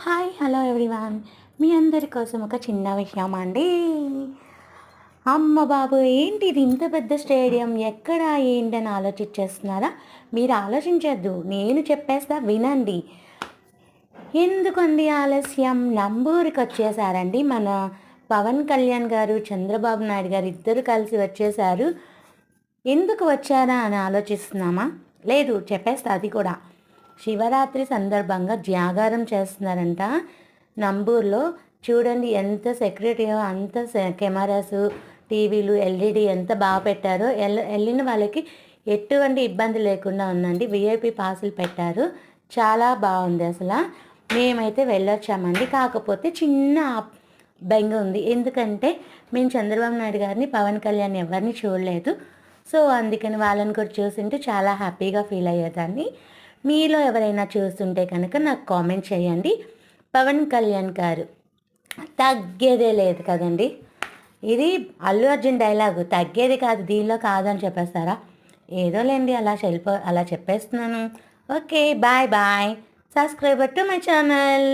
Hi hello everyone, మీ అందరి కోసం ఒక చిన్న విషయం అండి. అమ్మ బాబు ఏంటి ఇది ఇంత పెద్ద స్టేడియం ఎక్కడ ఏంటని ఆలోచించేస్తున్నారా? మీరు ఆలోచించద్దు, నేను చెప్పేస్తా వినండి. ఎందుకండి ఆలస్యం? నంబూరికి వచ్చేసారండి మన పవన్ కళ్యాణ్ గారు, చంద్రబాబు నాయుడు గారు ఇద్దరు కలిసి వచ్చేసారు. ఎందుకు వచ్చారా అని ఆలోచిస్తున్నామా? లేదు, చెప్పేస్తా అది కూడా. శివరాత్రి సందర్భంగా జాగారం చేస్తున్నారంట నంబూర్లో. చూడండి ఎంత సెక్యూరిటీయో, అంత కెమెరాస్, టీవీలు, ఎల్ఈడి ఎంత బాగా పెట్టారో. వెళ్ళిన వాళ్ళకి ఎటువంటి ఇబ్బంది లేకుండా ఉందండి. విఐపి పాసులు పెట్టారు, చాలా బాగుంది అసలు. మేమైతే వెళ్ళొచ్చామండి. కాకపోతే చిన్న బెంగ ఉంది, ఎందుకంటే మేము చంద్రబాబు నాయుడు గారిని, పవన్ కళ్యాణ్ ఎవరిని చూడలేదు. సో అందుకని వాళ్ళని కూడా చూస్తుంటే చాలా హ్యాపీగా ఫీల్ అయ్యేదాన్ని. మీలో ఎవరైనా చూస్తుంటే కనుక నాకు కామెంట్ చేయండి. పవన్ కళ్యాణ్ గారు తగ్గేదే లేదు కదండి. ఇది అల్లు అర్జున్ డైలాగు, తగ్గేది కాదు దీనిలో కాదని చెప్పేస్తారా? ఏదోలేండి, అలా చెప్పేస్తున్నాను. Okay, bye bye. Subscriber to my channel.